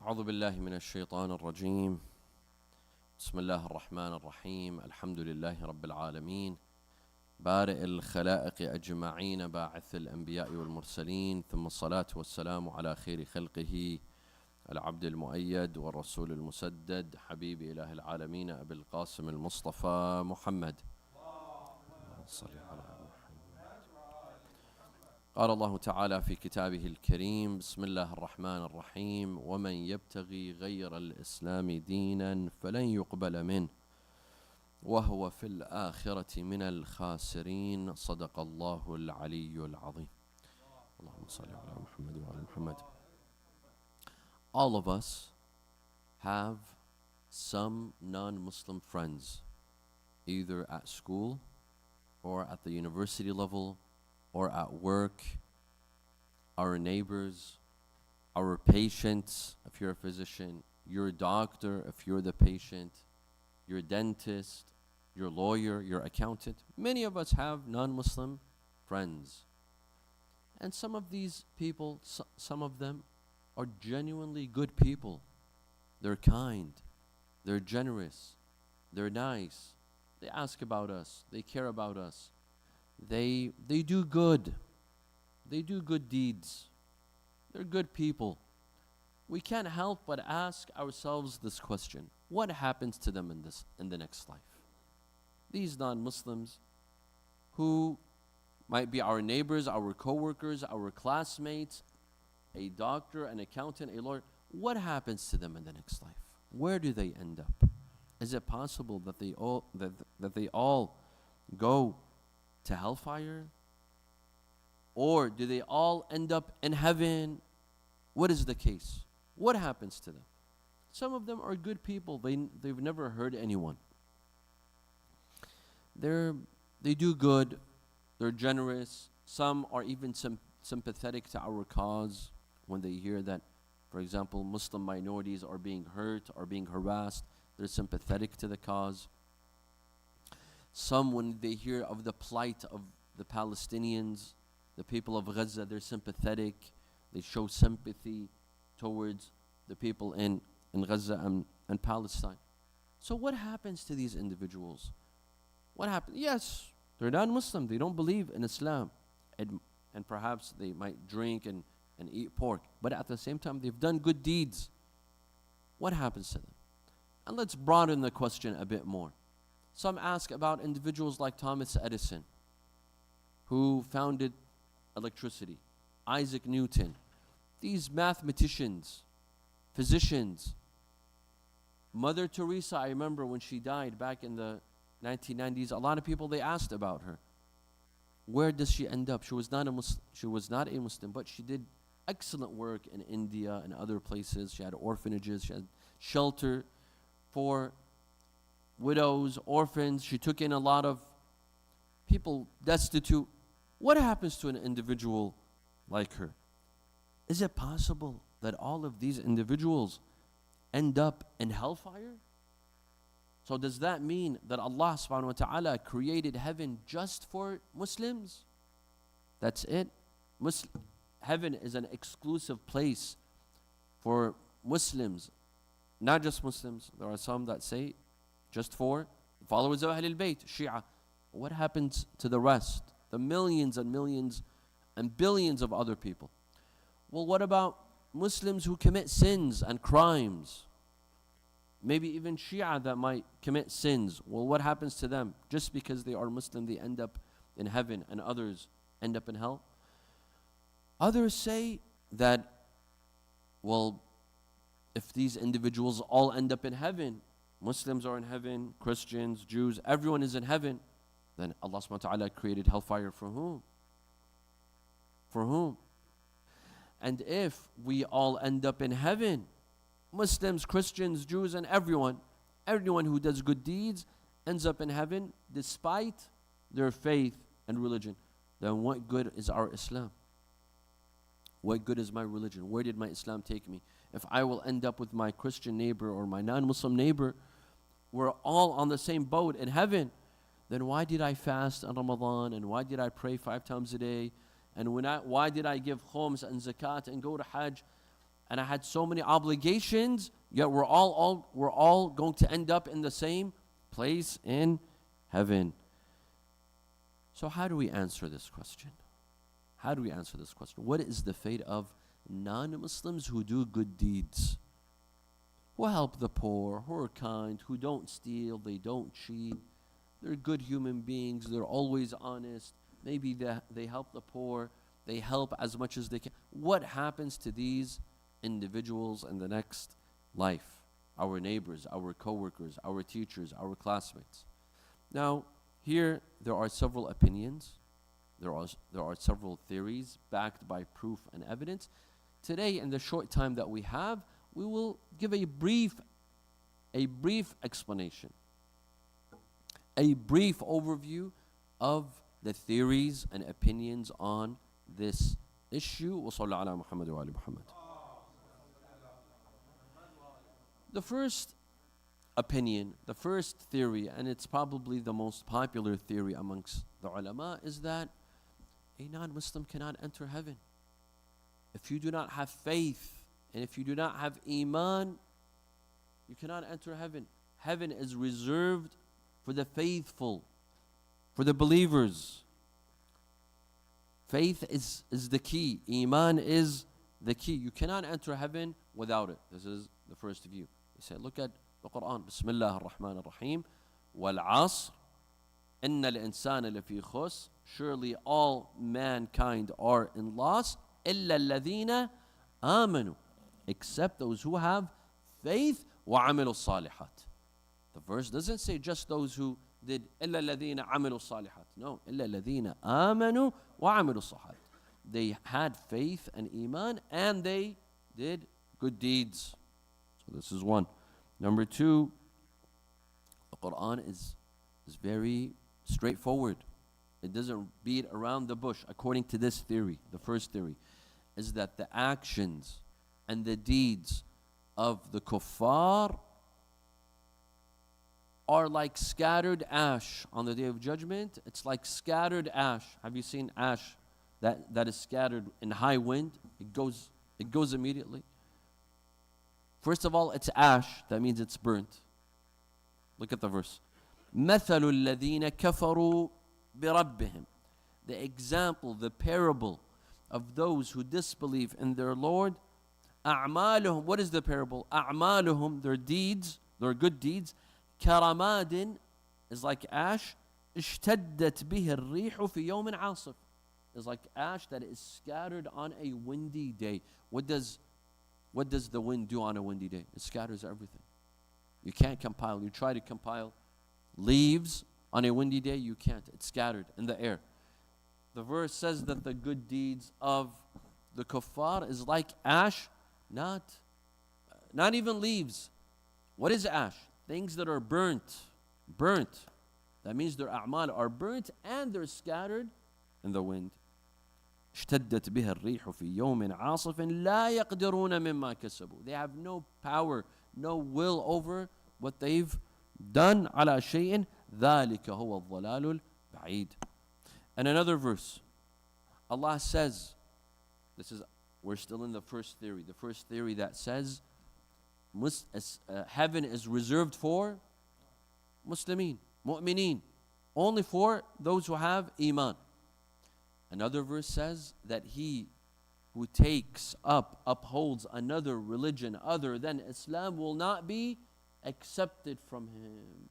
أعوذ بالله من الشيطان الرجيم. بسم الله الرحمن الرحيم. الحمد لله رب العالمين، بارئ الخلائق أجمعين، باعث الأنبياء والمرسلين، ثم الصلاة والسلام على خير خلقه العبد المؤيد والرسول المسدد، حبيب إله العالمين أبي القاسم المصطفى محمد. صل على محمد. قال الله تعالى في كتابه الكريم: بسم الله الرحمن الرحيم: ومن يبتغي غير الإسلام دينا فلن يقبل منه وهو في الآخرة من الخاسرين. صدق الله العلي العظيم. اللهم صل على محمد وعلى محمد. All of us have some non-Muslim friends, either at school or at the university level or at work, our neighbors, our patients, if you're a physician, your doctor, if you're the patient, your dentist, your lawyer, your accountant. Many of us have non-Muslim friends. And some of these people, some of them are genuinely good people. They're kind, they're generous, they're nice, they ask about us, they care about us. They do good. They do good deeds. They're good people. We can't help but ask ourselves this question: what happens to them in the next life? These non-Muslims who might be our neighbors, our co-workers, our classmates, a doctor, an accountant, a lawyer, what happens to them in the next life? Where do they end up? Is it possible that they all go to hellfire? Or do they all end up in heaven? What is the case? What happens to them? Some of them are good people. They've never hurt anyone. They do good. They're generous. Some are even sympathetic to our cause when they hear that, for example, Muslim minorities are being hurt or being harassed. They're sympathetic to the cause. Some, when they hear of the plight of the Palestinians, the people of Gaza, they're sympathetic. They show sympathy towards the people in Gaza and Palestine. So what happens to these individuals? What happens? Yes, they're non-Muslim. They don't believe in Islam. And perhaps they might drink and eat pork. But at the same time, they've done good deeds. What happens to them? And let's broaden the question a bit more. Some ask about individuals like Thomas Edison, who founded electricity, Isaac Newton, these mathematicians, physicians. Mother Teresa, I remember when she died back in the 1990s, a lot of people, they asked about her. Where does she end up? She was not a Muslim, but she did excellent work in India and other places. She had orphanages, she had shelter for widows, orphans. She took in a lot of people destitute. What happens to an individual like her? Is it possible that all of these individuals end up in hellfire? So does that mean that Allah subhanahu wa ta'ala created heaven just for Muslims? That's it? Heaven is an exclusive place for Muslims. Not just Muslims. There are some that say just for followers of Ahlul Bayt, Shia. What happens to the rest? The millions and millions and billions of other people. Well, what about Muslims who commit sins and crimes? Maybe even Shia that might commit sins. Well, what happens to them? Just because they are Muslim, they end up in heaven, and others end up in hell? Others say that, well, if these individuals all end up in heaven, Muslims are in heaven, Christians, Jews, everyone is in heaven, then Allah subhanahu wa ta'ala created hellfire for whom? For whom? And if we all end up in heaven, Muslims, Christians, Jews, and everyone who does good deeds ends up in heaven despite their faith and religion, then what good is our Islam? What good is my religion? Where did my Islam take me? If I will end up with my Christian neighbor or my non-Muslim neighbor, we're all on the same boat in heaven, then why did I fast on Ramadan, and why did I pray 5 times a day, and why did I give khums and zakat and go to Hajj? and I had so many obligations, yet we're all going to end up in the same place in heaven. So how do we answer this question? How do we answer this question? What is the fate of non-Muslims who do good deeds? Who help the poor, who are kind, who don't steal, they don't cheat. They're good human beings, they're always honest. Maybe they help the poor, they help as much as they can. What happens to these individuals in the next life? Our neighbors, our co-workers, our teachers, our classmates. Now, here there are several opinions. There are several theories backed by proof and evidence. Today, in the short time that we have, we will give a brief explanation, a brief overview of the theories and opinions on this issue. وصلى على محمد وآل محمد. The first opinion, the first theory, and it's probably the most popular theory amongst the ulama, is that a non-Muslim cannot enter heaven. If you do not have faith and if you do not have iman, you cannot enter heaven. Heaven is reserved for the faithful, for the believers. Faith is the key. Iman is the key. You cannot enter heaven without it. This is the first view. They say, look at the Quran. Bismillah ar-Rahman ar-Rahim. Wal-Asr. Inna al-insana lafi khus. Surely all mankind are in loss. Illa alladhina amanu. Except those who have faith. Wa amilu salihat. The verse doesn't say just those who did illa alladhina amilu salihat. No. Illa alladhina amanu wa amilu salihat. They had faith and iman and they did good deeds. So this is one. Number two, the Quran is very straightforward. It doesn't beat around the bush. According to this theory, the first theory, is that the actions and the deeds of the kuffar are like scattered ash on the Day of Judgment. It's like scattered ash. Have you seen ash that is scattered in high wind? It goes immediately. First of all, it's ash. That means it's burnt. Look at the verse. مَثَلُ الَّذِينَ كَفَرُوا بِرَبِّهِمْ. The example, the parable of those who disbelieve in their Lord. أَعْمَالُهُمْ. What is the parable? أَعْمَالُهُمْ. Their deeds, their good deeds. كَرَمَادٍ is like ash. اشْتَدَّتْ بِهِ الرِّيحُ فِي يَوْمٍ عَاصِفٍ. Is like ash that is scattered on a windy day. What does the wind do on a windy day? It scatters everything. You can't compile. You try to compile leaves on a windy day, you can't. It's scattered in the air. The verse says that the good deeds of the kuffar is like ash, not even leaves. What is ash? Things that are burnt. That means their a'mal are burnt and they're scattered in the wind. اشتدت بها الريح في يوم عاصف لا يقدرون مما كسبوا. They have no power, no will over what they've done. على شيء ذلك هو الضلال البعيد. And another verse, Allah says, we're still in the first theory that says heaven is reserved for Muslimin, mu'mineen, only for those who have iman. Another verse says that he who upholds another religion other than Islam will not be accepted from him.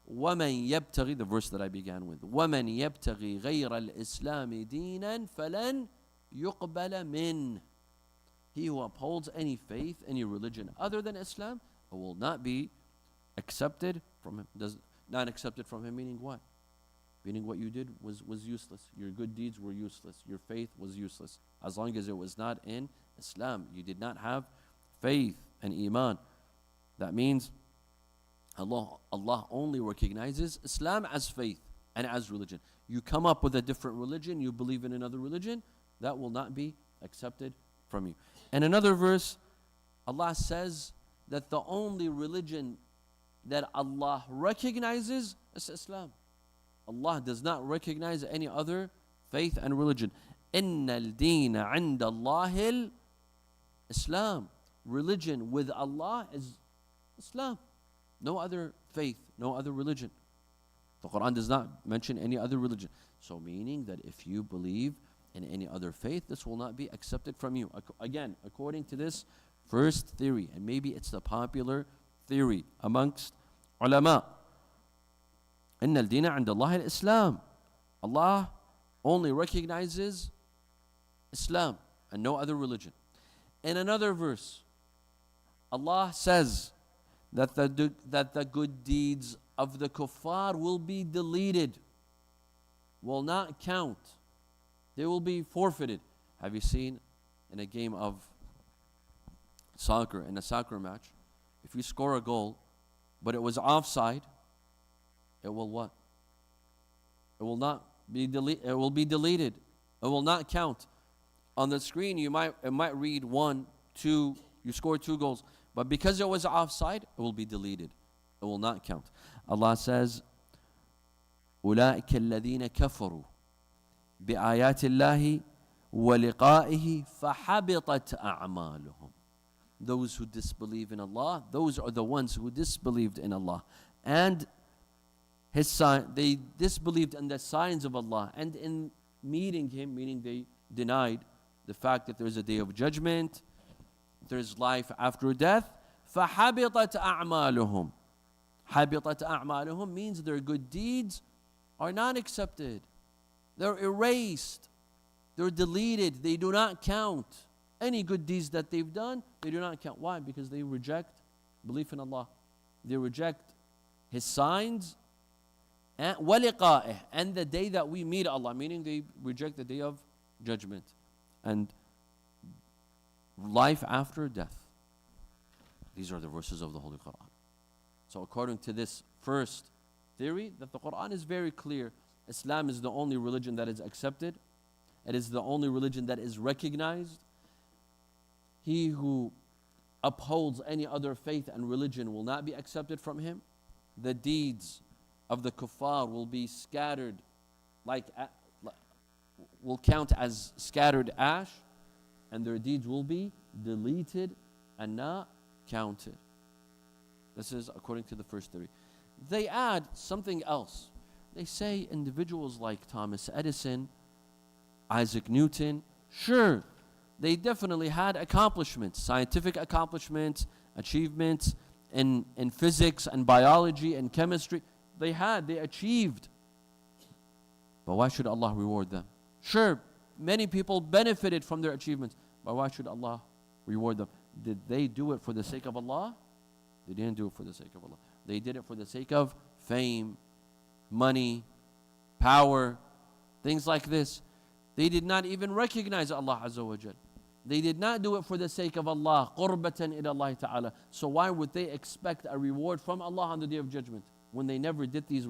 وَمَنْ يَبْتَغِي, the verse that I began with, وَمَنْ يَبْتَغِي غَيْرَ الْإِسْلَامِ دِينًا فَلَنْ يُقْبَلَ مِنْهُ. He who upholds any faith, any religion other than Islam, will not be accepted from him. Not accepted from him meaning what? Meaning what you did was useless. Your good deeds were useless. Your faith was useless. As long as it was not in Islam. You did not have faith and iman. That means Allah only recognizes Islam as faith and as religion. You come up with a different religion, you believe in another religion, that will not be accepted from you. And another verse, Allah says that the only religion that Allah recognizes is Islam. Allah does not recognize any other faith and religion. إِنَّ الدِّينَ عِنْدَ اللَّهِ الْإِسْلام. religion with Allah is Islam. No other faith, no other religion. The Quran does not mention any other religion. So meaning that if you believe in any other faith, this will not be accepted from you. Again, according to this first theory, and maybe it's the popular theory amongst ulama. إن الدين عند الله الإسلام. Allah only recognizes Islam and no other religion. In another verse, Allah says that the good deeds of the kuffar will be deleted, will not count. They will be forfeited. Have you seen in a game of soccer, in a soccer match, if you score a goal, but it was offside, it will what? It will not be deleted. It will be deleted. It will not count. On the screen, it might read 1, 2. You scored 2 goals, but because it was offside, it will be deleted. It will not count. Allah says, أولئك الذين كفروا بآيات الله ولقائه فحبطت أعمالهم. Those who disbelieve in Allah, those are the ones who disbelieved in Allah and His sign. They disbelieved in the signs of Allah, and in meeting Him, meaning they denied the fact that there is a day of judgment, there is life after death. فحبطت أعمالهم. حبطت أعمالهم means their good deeds are not accepted. They're erased. They're deleted. They do not count. Any good deeds that they've done, they do not count. Why? Because they reject belief in Allah. They reject His signs and وَلِقَائِهِ, and the day that we meet Allah, meaning they reject the day of judgment and life after death. These are the verses of the Holy Quran. So according to this first theory, that the Quran is very clear, Islam is the only religion that is accepted. It is the only religion that is recognized. He who upholds any other faith and religion will not be accepted from him. The deeds of the kuffar will be scattered, will count as scattered ash, and their deeds will be deleted and not counted. This is according to the first theory. They add something else. They say individuals like Thomas Edison, Isaac Newton, sure, they definitely had accomplishments, scientific accomplishments, achievements in physics and biology and chemistry. They achieved. But why should Allah reward them? Sure, many people benefited from their achievements, but why should Allah reward them? Did they do it for the sake of Allah? They didn't do it for the sake of Allah. They did it for the sake of fame, money, power, things like this. They did not even recognize Allah Azza wa Jal. They did not do it for the sake of Allah, qurbatan ila Allah Ta'ala. So why would they expect a reward from Allah on the Day of Judgment when they never did these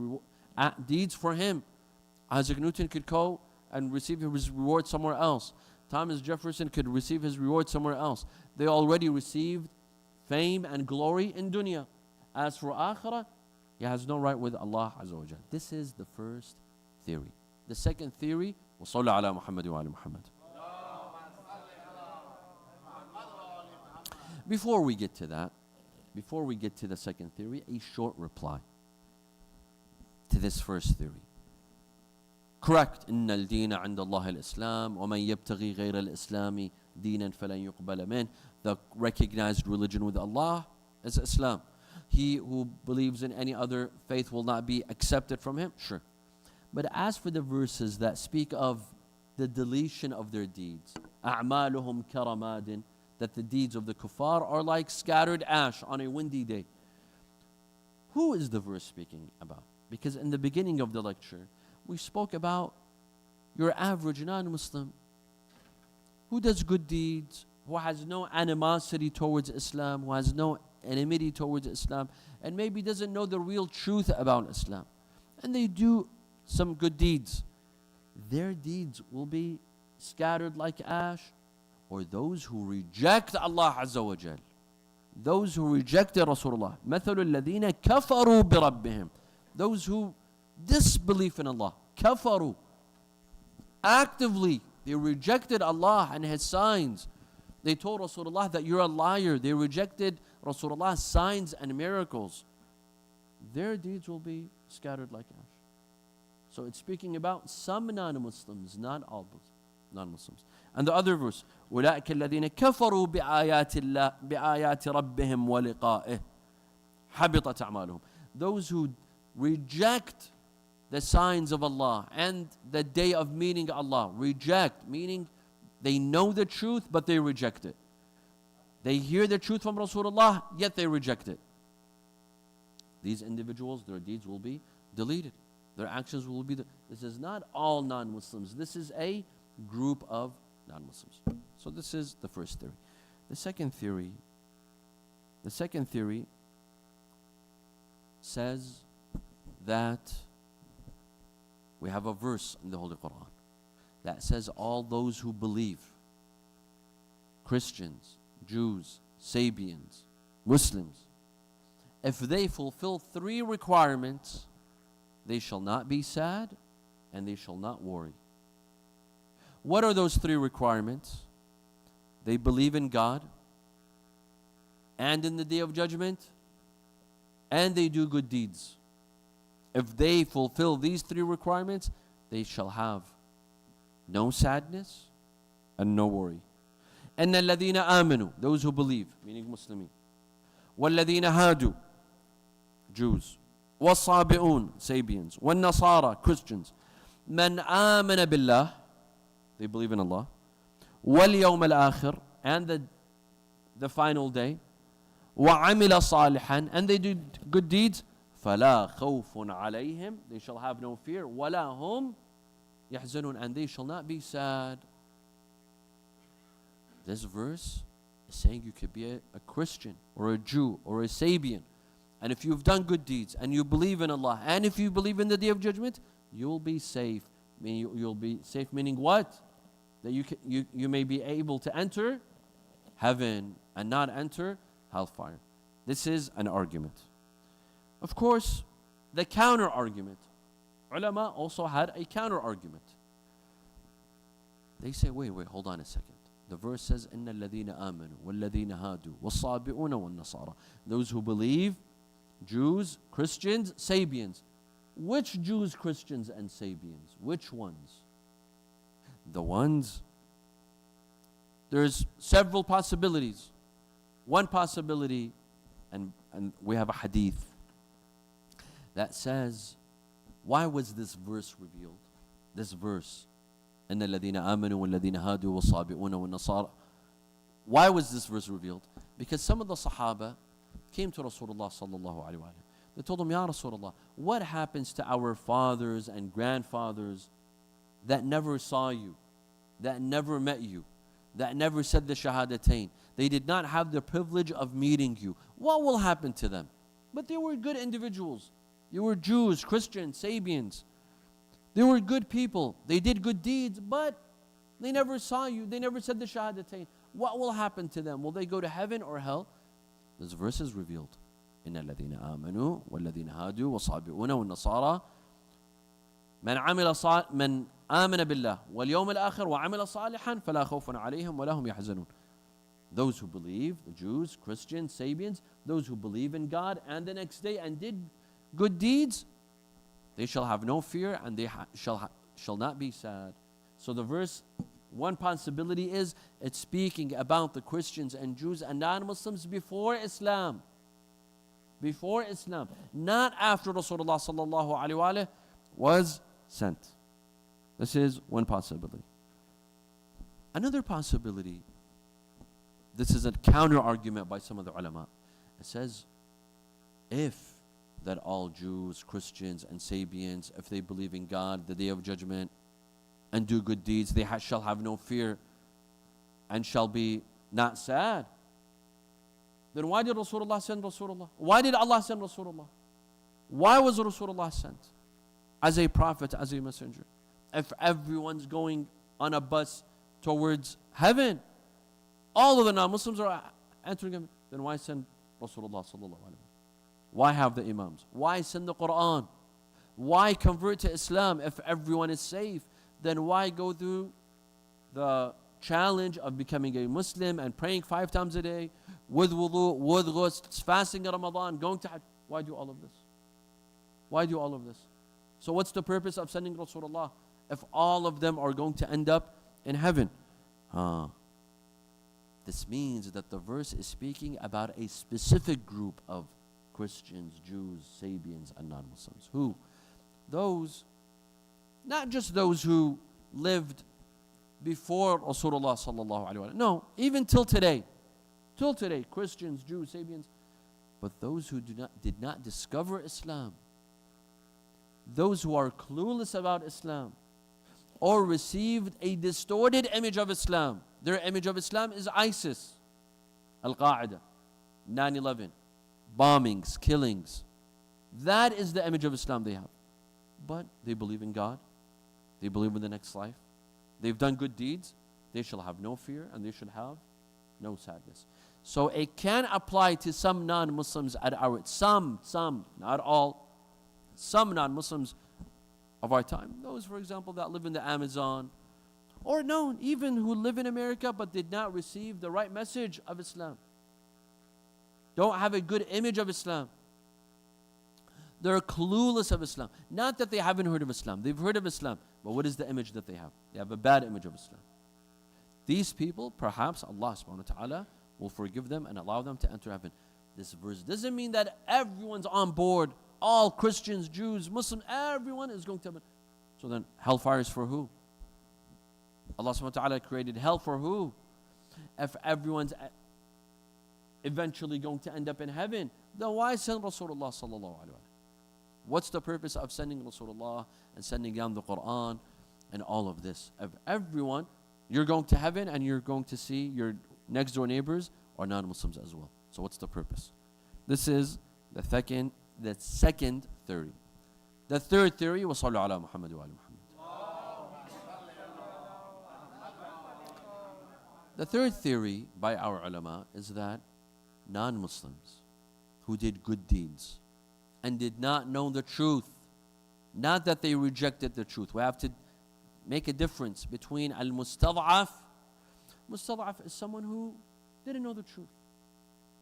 deeds for Him? Isaac Newton could go and receive his reward somewhere else. Thomas Jefferson could receive his reward somewhere else. They already received fame and glory in dunya. As for akhirah, he has no right with Allah Azza wa Jal. This is the first theory. The second theory, وَصَلَّ عَلَى مُحَمَّدٍ وَعَلَى مُحَمَّدٍ. Before we get to that, before we get to the second theory, a short reply to this first theory. Correct. إن الدين عند الله الإسلام ومن يبتغي غير الإسلام دينا فلن يقبل منه. The recognized religion with Allah is Islam. He who believes in any other faith will not be accepted from him. Sure. But as for the verses that speak of the deletion of their deeds, أعمالهم كرماد, that the deeds of the kuffar are like scattered ash on a windy day. Who is the verse speaking about? Because in the beginning of the lecture, we spoke about your average non-Muslim who does good deeds, who has no animosity towards Islam, who has no enmity towards Islam, and maybe doesn't know the real truth about Islam. And they do some good deeds. Their deeds will be scattered like ash. Or those who reject Allah Azza wa Jal, those who rejected Rasulullah, مثل الذين كفروا بربهم, those who disbelieve in Allah, كفروا, actively they rejected Allah and His signs, They told Rasulullah that you're a liar. They rejected Rasulullah's signs and miracles. Their deeds will be scattered like ash. So it's speaking about some non-Muslims, not all non-Muslims. And the other verse, أولئك الذين كفروا بآيات ربهم ولقائه حبطت أعمالهم. Those who reject the signs of Allah and the day of meeting Allah. Reject, meaning they know the truth, but they reject it. They hear the truth from Rasulullah, yet they reject it. These individuals, their deeds will be deleted. Their actions will be... This is not all non-Muslims. This is a group of non-Muslims. So this is the first theory. The second theory says that we have a verse in the Holy Quran that says all those who believe, Christians, Jews, Sabians, Muslims, if they fulfill 3 requirements, they shall not be sad and they shall not worry. What are those 3 requirements? They believe in God and in the Day of Judgment, and they do good deeds. If they fulfill these 3 requirements, they shall have no sadness and no worry. أن الذين آمنوا, those who believe, meaning Muslimin. والذين هادوا, Jews. والصابئون, Sabians. والنصارى, Christians. من آمن بالله, they believe in Allah. واليوم الآخر, and the final day. وعمل صالحا, and they do good deeds. فلا خوف عليهم, they shall have no fear. ولا هم يحزنون, and they shall not be sad. This verse is saying you could be a Christian or a Jew or a Sabian, and if you've done good deeds and you believe in Allah and if you believe in the Day of Judgment, you'll be safe. Meaning you'll be safe, meaning what? That you may be able to enter heaven and not enter hellfire. This is an argument. Of course, the counter argument. Ulama also had a counter argument. They say, wait, hold on a second. The verse says, إِنَّ الَّذِينَ آمَنُوا وَالَّذِينَ هَادُوا وَالصَّابِئُونَ وَالنَّصَارَى. Those who believe, Jews, Christians, Sabians. Which Jews, Christians, and Sabians? Which ones? The ones. There's several possibilities. One possibility, and we have a hadith that says, why was this verse revealed? This verse, إن الذين آمنوا والذين هادوا والصابئون والنصارى. Why was this verse revealed? Because some of the Sahaba came to Rasulullah sallallahu alaihi wasallam. They told him, Ya Rasulullah, what happens to our fathers and grandfathers that never saw you, that never met you, that never said the Shahadatain? They did not have the privilege of meeting you. What will happen to them? But they were good individuals. They were Jews, Christians, Sabians. They were good people. They did good deeds, but they never saw you. They never said the Shahadatain. What will happen to them? Will they go to heaven or hell? This verse is revealed. إن الذين آمنوا والذين هادوا والصابئون والنصارى من آمن بالله واليوم الآخر وعمل صالحا فلا خوف عليهم ولا هم يحزنون. Those who believe, the Jews, Christians, Sabians, those who believe in God and the next day and did good deeds, they shall have no fear and they shall not be sad. So the verse, one possibility is it's speaking about the Christians and Jews and non-Muslims before Islam. Before Islam, not after Rasulullah sallallahu alaihi wasallam was sent. This is one possibility. Another possibility, this is a counter argument by some of the ulama. It says, if that all Jews, Christians, and Sabians, if they believe in God, the Day of Judgment, and do good deeds, they shall have no fear and shall be not sad. Then why did Rasulullah send Rasulullah? Why did Allah send Rasulullah? Why was Rasulullah sent as a prophet, as a messenger? If everyone's going on a bus towards heaven, all of the non-Muslims are entering heaven, then why send Rasulullah sallallahu alaihi wasallam? Why have the imams? Why send the Quran? Why convert to Islam if everyone is safe? Then why go through the challenge of becoming a Muslim and praying 5 times a day, with wudu, with ghusl, fasting in Ramadan, going to Hajj. Why do all of this? Why do all of this? So what's the purpose of sending Rasulullah if all of them are going to end up in heaven? This means that the verse is speaking about a specific group of Christians, Jews, Sabians, and non-Muslims. Who? Those, not just those who lived before Rasulullah sallallahu alaihi wasallam. No, even till today, Christians, Jews, Sabians, but those who did not discover Islam, those who are clueless about Islam, or received a distorted image of Islam. Their image of Islam is ISIS, Al-Qaeda, 9/11, bombings, killings. That is the image of Islam they have. But they believe in God. They believe in the next life. They've done good deeds. They shall have no fear and they should have no sadness. So it can apply to some non-Muslims at our, some, not all, some non-Muslims of our time. Those, for example, that live in the Amazon, or no, even who live in America but did not receive the right message of Islam. Don't have a good image of Islam. They're clueless of Islam. Not that they haven't heard of Islam. They've heard of Islam. But what is the image that they have? They have a bad image of Islam. These people, perhaps Allah subhanahu wa ta'ala will forgive them and allow them to enter heaven. This verse doesn't mean that everyone's on board. All Christians, Jews, Muslims, everyone is going to heaven. So then hellfire is for who? Allah subhanahu wa ta'ala created hell for who? If everyone's eventually going to end up in heaven, then why send Rasulullah sallallahu alaihi wasallam? What's the purpose of sending Rasulullah and sending down the Quran and all of this? If everyone, you're going to heaven and you're going to see your next door neighbors are non-Muslims as well. So what's the purpose? This is the second theory. The third theory was Sallu ala Muhammad wa ala Muhammad. The third theory by our ulama is that non-Muslims who did good deeds and did not know the truth, not that they rejected the truth. We have to make a difference between al-mustad'af. Mustad'af is someone who didn't know the truth,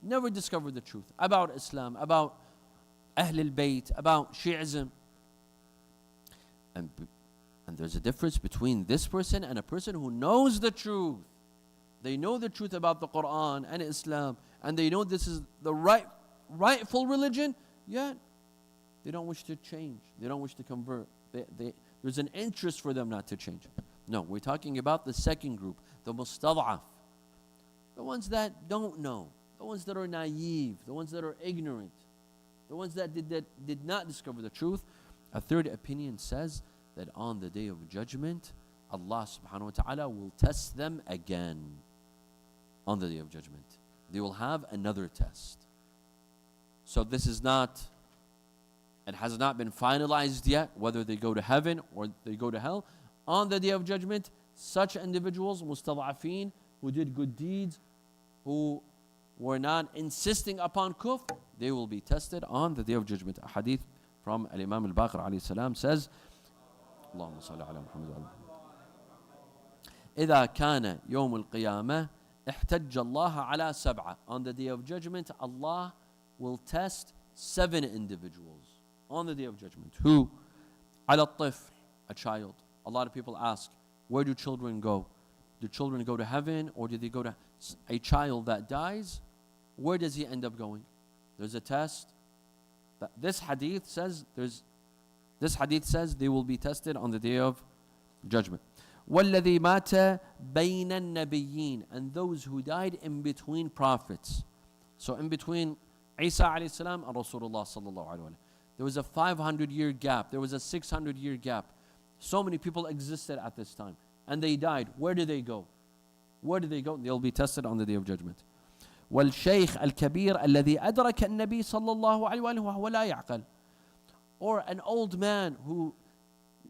never discovered the truth about Islam, about Ahl al-Bayt, about Shi'ism. And there's a difference between this person and a person who knows the truth. They know the truth about the Quran and Islam, and they know this is the rightful religion, yet they don't wish to change. They don't wish to convert. There's an interest for them not to change. No, we're talking about the second group, the mustad'af. The ones that don't know, the ones that are naive, the ones that are ignorant, the ones that did not discover the truth. A third opinion says that on the day of judgment, Allah subhanahu wa ta'ala will test them again. On the day of judgment, they will have another test. So this is not, it has not been finalized yet whether they go to heaven or they go to hell. On the day of judgment, such individuals, mustad'afeen, who did good deeds, who were not insisting upon kufr, they will be tested on the day of judgment. A hadith from Imam al-Baqir alayhi salam says, Allahumma salli ala Muhammad wa ala Muhammad. إذا كان يوم القيامة احتج الله على سبعة. On the day of judgment, Allah will test 7 individuals on the day of judgment. Who? على الطفل, a child. A lot of people ask, where do children go? Do children go to heaven or do they go to a child that dies? Where does he end up going? There's a test. This hadith says they will be tested on the day of judgment. وَالَّذِي مَاتَ بَيْنَ النَّبِيِّينَ, and those who died in between prophets. So in between Isa alayhi salam and Rasulullah sallallahu alayhi wa sallam, there was a 500-year gap. There was a 600-year gap. So many people existed at this time. And they died. Where do they go? Where do they go? They'll be tested on the day of judgment. وَالشَّيْخ الْكَبِيرَ الَّذِي أَدْرَكَ النَّبِي صَلَّى اللَّهُ عَلَيْهِ وَآلِهِ وَهُوَ لَا يَعْقَلُ, or an old man who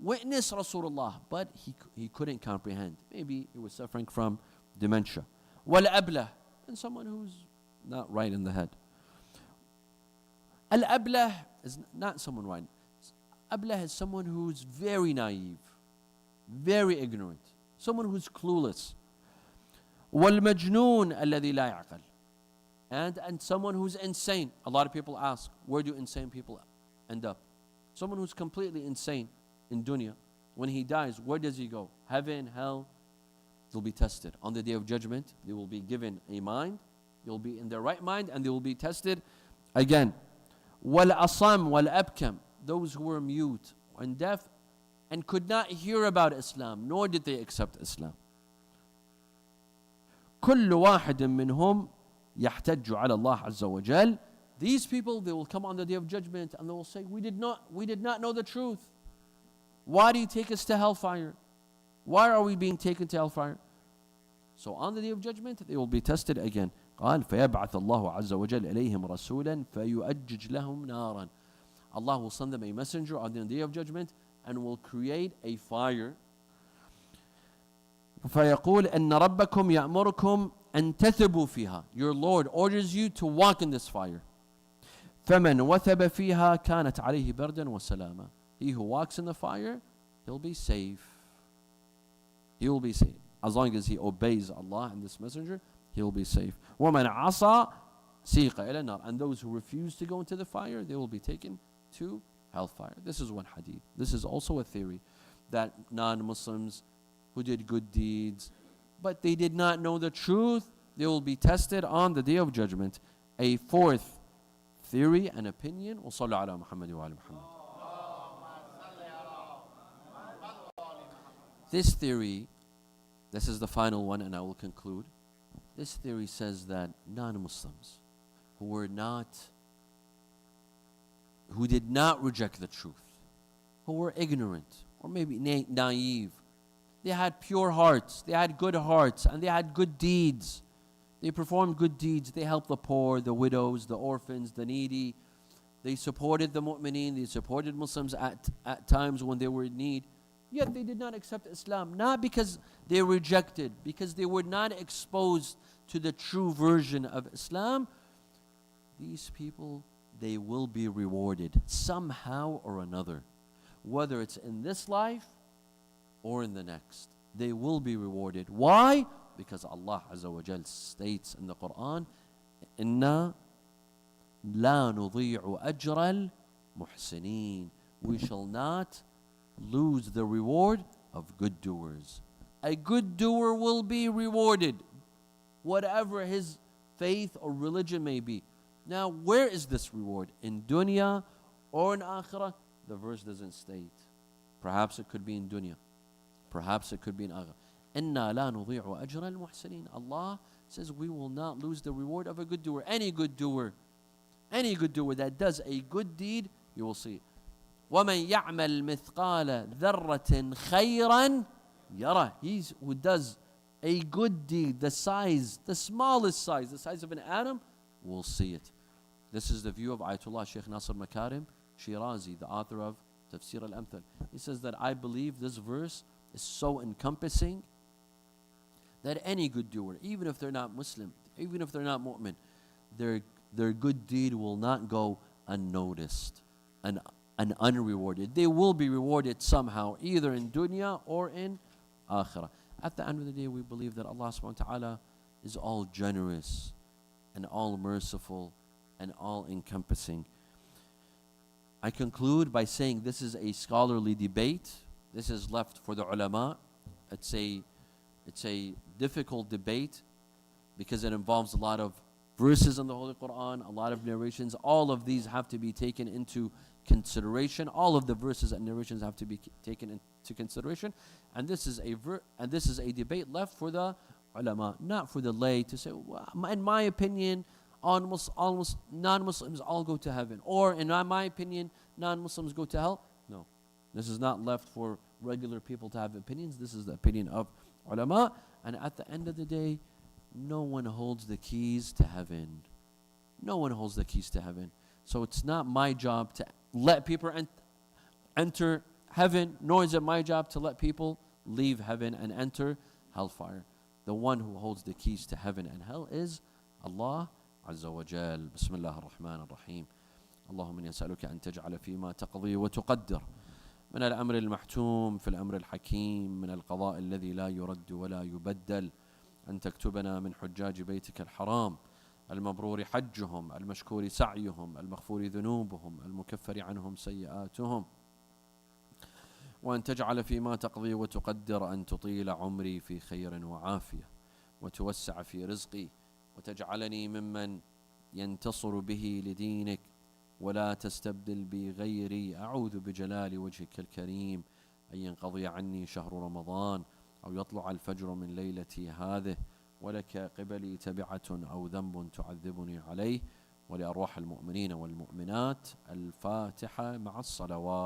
witnessed Rasulullah, but he couldn't comprehend. Maybe he was suffering from dementia. وَالْأَبْلَةِ, and someone who's not right in the head. Al-Ablah is not someone right. Ablah is someone who's very naive, very ignorant, someone who's clueless. وَالْمَجْنُونَ الَّذِي لَا يَعْقَلُ. And someone who's insane. A lot of people ask, where do insane people end up? Someone who's completely insane in dunya, when he dies, where does he go? Heaven, hell? They'll be tested. On the day of judgment, they will be given a mind. They will be in their right mind and they will be tested again. وَالْأَصَمْ وَالْأَبْكَمْ. Those who were mute and deaf and could not hear about Islam, nor did they accept Islam. كُلُّ وَاحِدٍ مِّنْهُمْ يَحْتَجُّ عَلَى اللَّهِ عَزَّ وَجَلَّ. These people, they will come on the day of judgment and they will say, we did not know the truth. Why do you take us to hellfire? Why are we being taken to hellfire? So on the day of judgment, they will be tested again. قال فيبعث الله عز وجل إليهم رسولا فيؤجج لهم نارا. Allah will send them a messenger on the day of judgment and will create a fire. فيقول أن ربكم يأمركم أن تثبوا فيها. Your Lord orders you to walk in this fire. فمن وثب فيها كانت عليه بردا وسلاما. He who walks in the fire, he'll be safe. He will be safe. As long as he obeys Allah and this messenger, he will be safe. وَمَنْ عَصَى سِيقَ إِلَى النَّارِ. And those who refuse to go into the fire, they will be taken to hellfire. This is one hadith. This is also a theory that non-Muslims who did good deeds, but they did not know the truth, they will be tested on the day of judgment. A fourth theory and opinion. وصلوا على محمد وعلى محمد. This theory, this is the final one and I will conclude. This theory says that non-Muslims who did not reject the truth, who were ignorant or maybe naive, they had pure hearts, they had good hearts, and they had good deeds. They performed good deeds. They helped the poor, the widows, the orphans, the needy. They supported the mu'mineen, they supported Muslims at times when they were in need. Yet they did not accept Islam, not because they rejected, because they were not exposed to the true version of Islam. These people, they will be rewarded somehow or another, whether it's in this life or in the next. They will be rewarded. Why? Because Allah Azza wa Jal states in the Quran, إِنَّا لَا نُضِيعُ أَجْرَ الْمُحْسِنِينَ. We shall not lose the reward of good doers. A good doer will be rewarded, whatever his faith or religion may be. Now, where is this reward? In dunya or in akhirah? The verse doesn't state. Perhaps it could be in dunya. Perhaps it could be in akhirah. إِنَّا لَا نُضِيعُ أَجْرَ الْمُحْسِنِينَ. Allah says we will not lose the reward of a good doer. Any good doer that does a good deed, you will see. وَمَنْ يَعْمَلْ مِثْقَالَ ذَرَّةٍ خَيْرًا يَرَهُ. He who does a good deed, the smallest size, the size of an atom, will see it. This is the view of Ayatollah Sheikh Nasr Makarim Shirazi, the author of Tafsir al-Amthal. He says that I believe this verse is so encompassing that any good doer, even if they're not Muslim, even if they're not mu'min, their good deed will not go unnoticed and unrewarded. They will be rewarded somehow, either in dunya or in akhirah. At the end of the day, we believe that Allah subhanahu wa ta'ala is all generous and all merciful and all encompassing. I conclude by saying this is a scholarly debate. This is left for the ulama. It's a difficult debate because it involves a lot of verses in the Holy Quran, a lot of narrations. All of these have to be taken into consideration. All of the verses and narrations have to be taken into consideration. And this is a debate left for the ulama, not for the lay to say, well, in my opinion, non-Muslims all go to heaven. Or in my opinion, non-Muslims go to hell. No. This is not left for regular people to have opinions. This is the opinion of ulama. And at the end of the day, no one holds the keys to heaven. No one holds the keys to heaven. So it's not my job to let people enter heaven, nor is it my job to let people leave heaven and enter hellfire. The one who holds the keys to heaven and hell is Allah Azza wa Jal. Bismillah ar-Rahman ar-Rahim. اللهم إني أسألك أن تجعل فيما تقضي وتقدر من الأمر المحتوم في الأمر الحكيم من القضاء الذي لا يرد ولا يبدل أن تكتبنا من حجاج بيتك الحرام المبرور حجهم، المشكور سعيهم، المغفور ذنوبهم، المكفر عنهم سيئاتهم، وأن تجعل فيما تقضي وتقدر أن تطيل عمري في خير وعافية، وتوسع في رزقي، وتجعلني ممن ينتصر به لدينك، ولا تستبدل بي غيري. أعوذ بجلال وجهك الكريم أن ينقضي عني شهر رمضان أو يطلع الفجر من ليلتي هذه ولك قبلي تبعة أو ذنب تعذبني عليه. ولأرواح المؤمنين والمؤمنات. الفاتحة مع الصلوات.